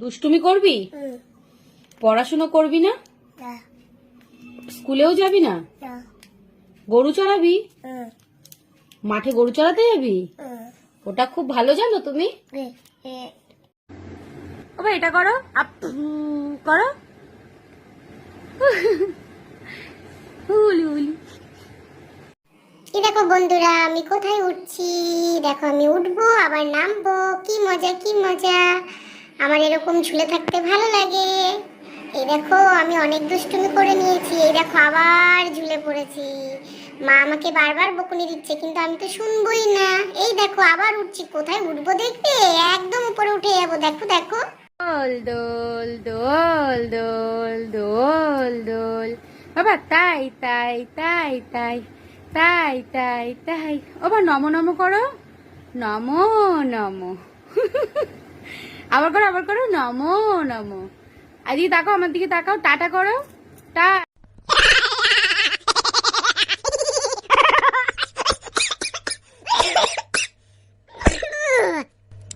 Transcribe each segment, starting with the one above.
দুষ্টুমি করবি? পড়াশোনা করবি না? স্কুলেও যাবি না? গরু চড়াবি? মাঠে গরু চড়াতে যাবি? ওটা খুব ভালো জানো তুমি? ওবা এটা করো, করো। দেখো বন্ধুরা, আমি কোথায় উঠছি। দেখো আমি উঠবো আবার নামবো। কি মজা কি মজা। আমার এরকম ঝুলে থাকতে ভালো লাগে। এই দেখো আমি অনেক দুষ্টুমি করে নিয়েছি। এই দেখো আবার ঝুলে পড়েছি। মা আমাকে বারবার বকুনি দিচ্ছে, কিন্তু আমি তো শুনবোই না। এই দেখো আবার উঠছি। কোথায় উঠবো দেখবে? একদম উপরে উঠে যাবো। দেখো দেখো। দোল দোল দোল দোল দোল দোল। বাবা তাই তাই তাই তাই তাই তাই তাই। ওবা নমো নমো করো, নমো নমো। আবার করো নমো নমো। আর দিকে তাকাও, আমার দিকে তাকাও, টাটা করো। টা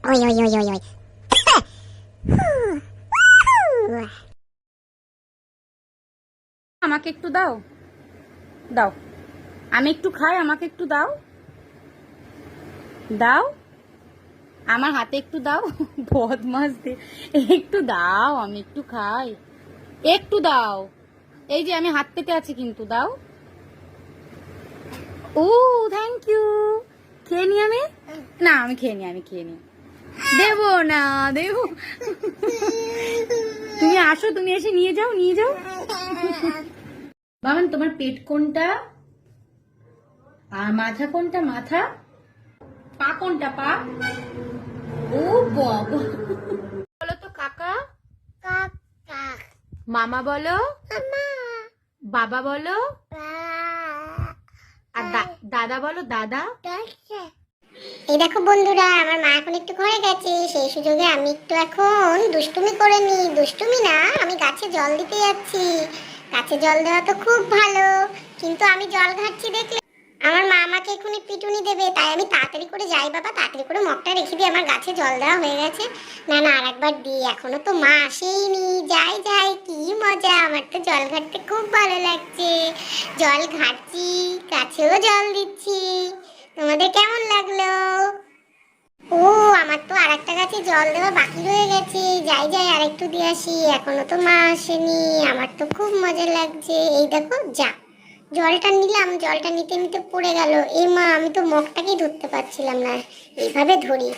ওই ওই ওই ওই ওই। আমাকে একটু দাও, দাও। আমি একটু খাই, আমাকে একটু দাও, দাও। আমার হাতে একটু দাও। বদমাস দে। একটু দাও, আমি একটু খাই। একটু দাও। এই যে আমি হাত পেতে আছি, কিন্তু দাও। ও থ্যাংক ইউ। খেয়ে নি আমি? না আমি খেয়ে নি, আমি খেয়ে নি। দেবো না, দেবো। তুমি আসো, তুমি এসে নিয়ে যাও, নিয়ে যাও। বাবান তোমার পেট কোনটা? আর মাথা কোনটা? মাথা। পা কোনটা? পা। ও বাবা। বলো তো কাকা। কাকা। মামা বলো। মামা। বাবা বলো। আর দাদা বলো, দাদা। এই দেখো বন্ধুরা, আমার মা এখন একটু ঘরে গেছে। সেই সুযোগে আমি একটু এখন দুষ্টুমি করে নি। দুষ্টুমি না, আমি গাছে জল দিতে যাচ্ছি। গাছে জল দেওয়া তো খুব ভালো, কিন্তু আমি জল ঘাটছি দেখলে আমার মা আমাকে এখনই পিটুনি দেবে। তাই আমি তাড়াতাড়ি করে যাই। বাবা তাড়াতাড়ি করে মগটা রেখে দিই। আমার গাছে জল দেওয়া হয়ে গেছে। না না, আর একবার দিই। এখনো তো মা আসেইনি। যাই যাই, কি মজা। আমার তো জল ঘাটতে খুব ভালো লাগছে। জল ঘাটছি, গাছেও জল দিচ্ছি। তোমাদের কেমন লাগলো? ও, আমার তো আরেকটা গাছে জল দেওয়া বাকি রয়ে গেছে। যাই যাই, আরেকটু দিয়ে আসি। এখনো তো মা আসেনি। আমার তো খুব মজা লাগছে। এই দেখো, যা জলটা নিলাম, জলটা নিতে নিতে পড়ে গেল। এই মা, আমি তো মগটাকেই ধরতে পারছিলাম না। এইভাবে ধরি।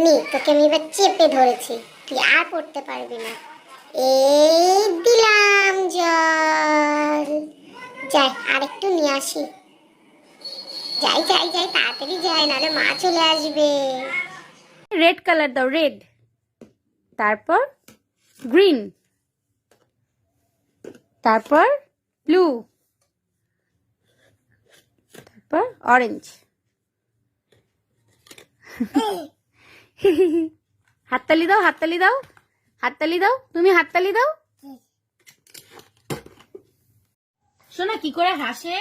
নে, তোকে আমি এবার চেপে ধরেছি। তুই আর পড়তে পারবি না। এই দিলাম জল। যাই, আরেকটু নিয়ে আসি। যাই যাই যাই, তাড়াতাড়ি যাই, নাহলে মা চলে আসবে। রেড কালার দাও, রেড। তারপর গ্রিন, তারপর ব্লু, তারপর অরেঞ্জ। হাততালি দাও, হাততালি দাও, হাততালি দাও, তুমি হাততালি দাও। শোনা কি করে হাসে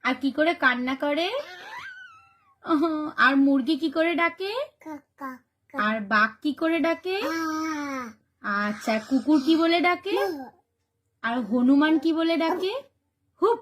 আর কি করে কান্না করে, আর মুরগি কি করে ডাকে, আর বাঘ কি করে ডাকে, আচ্ছা কুকুর কি বলে ডাকে, আর হনুমান কি বলে ডাকে? হুপ।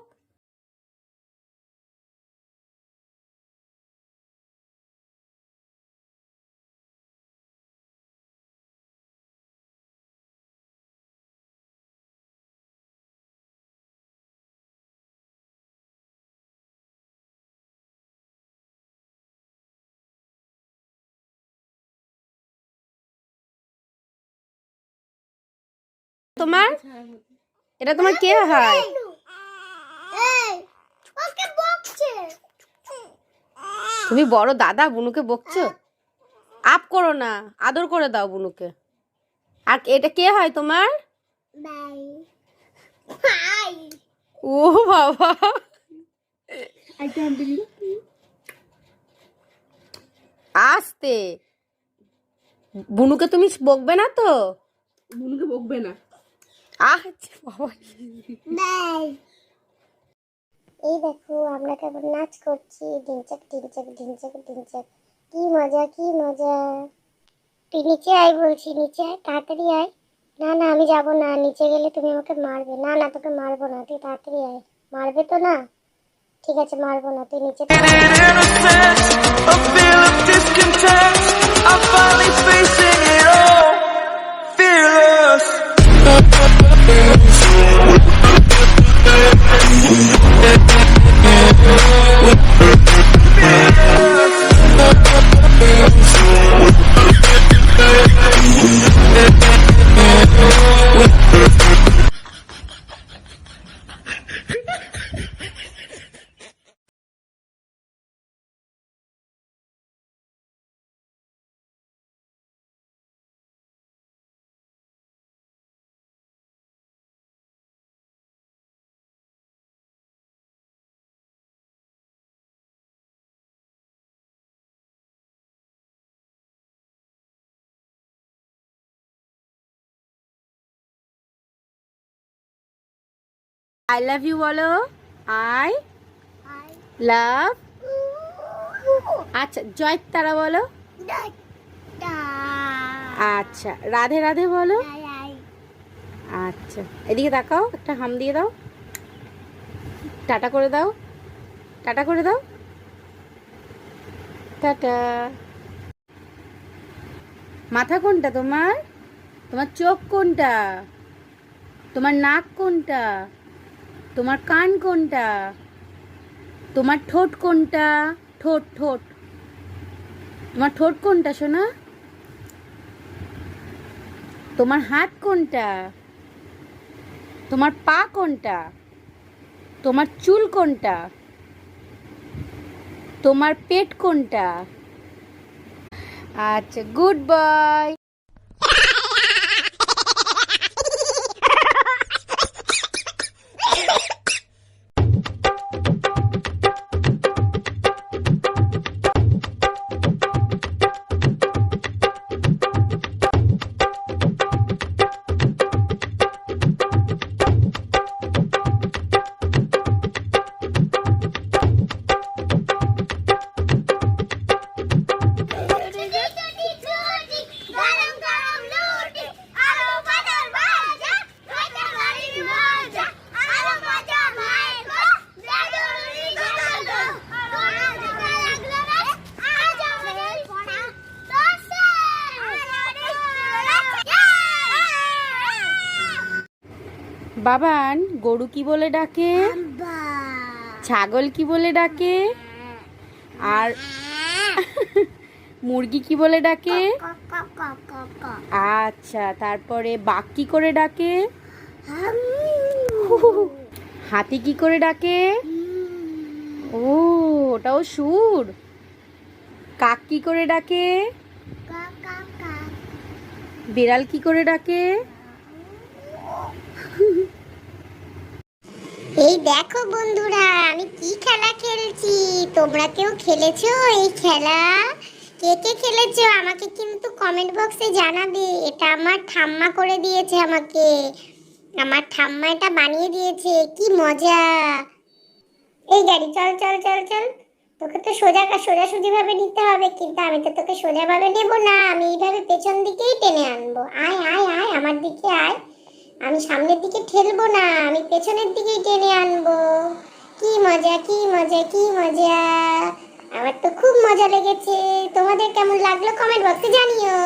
তোমার এটা তোমার কে হয়? তুমি বড় দাদা, বুনুকে বকছো? আপ করো না, আদর করে দাও বুনুকে। আর এটা কে হয় তোমার? ও বাবা, আস্তে। বুনুকে তুমি বকবে না তো? বুনুকে বকবে না। বাবা। এই দেখো, আমরা কেমন নাচ করছি। ঢিনচাক ঢিনচাক ঢিনচাক ঢিনচাক। কি মজা কি মজা। তুই নিচে আয় বলছি, নিচে আয়, তাড়াতাড়ি আয়। না না আমি যাব না, নিচে গেলে তুমি আমাকে মারবে। না না তোকে মারবো না, তুই তাড়াতাড়ি আয়। মারবে তো না? ঠিক আছে মারবো না, তুই নিচে A feel of discontent. I'm finally facing it all. Fearless. I love you বলো। I love. আচ্ছা জয় তারা বলো। আচ্ছা রাধে রাধে বলো। আচ্ছা এদিকে তাকাও, একটা হাম দিয়ে দাও, টাটা করে দাও, টাটা করে দাও, টাটা। মাথা কোনটা তোমার? তোমার চোখ কোনটা? তোমার নাক কোনটা? তোমার কান কোনটা? তোমার ঠোঁট কোনটা? ঠোঁট ঠোঁট, তোমার ঠোঁট কোনটা সোনা? তোমার হাত কোনটা? তোমার পা কোনটা? তোমার চুল কোনটা? তোমার পেট কোনটা? আচ্ছা গুড বয়। বাবান গরু কি বলে ডাকে? ছাগল কি বলে ডাকে? আর মুরগি কি বলে ডাকে? আচ্ছা তারপরে বাঘ কি করে ডাকে? হাতি কি করে ডাকে? ও ওটাও সুর। কাক কি করে ডাকে? বিড়াল কি করে ডাকে? এই দেখো বন্ধুরা আমি কি খেলা খেলছি। তোমরা কেউ খেলেছো এই খেলা? কে কে খেলেছো আমাকে কিন্তু কমেন্ট বক্সে জানাবে। এটা আমার ঠাম্মা করে দিয়েছে আমাকে, আমার ঠাম্মা এটা বানিয়ে দিয়েছে। কি মজা। এই গাড়ি চল চল চল চল। তোকে তো সোজাসুজি ভাবে নিতে হবে, কিন্তু আমি তো তোকে সোজা ভাবে নেবো না, আমি এইভাবে পেছন দিকেই টেনে আনবো। আয় আয় আয় আমার দিকে আয়। আমি সামনের দিকে ঠেলবো না, আমি পেছনের দিকেই টেনে আনবো। কি মজা কি মজা কি মজা। আমার তো খুব মজা লেগেছে। তোমাদের কেমন লাগলো কমেন্ট বক্সে জানিও।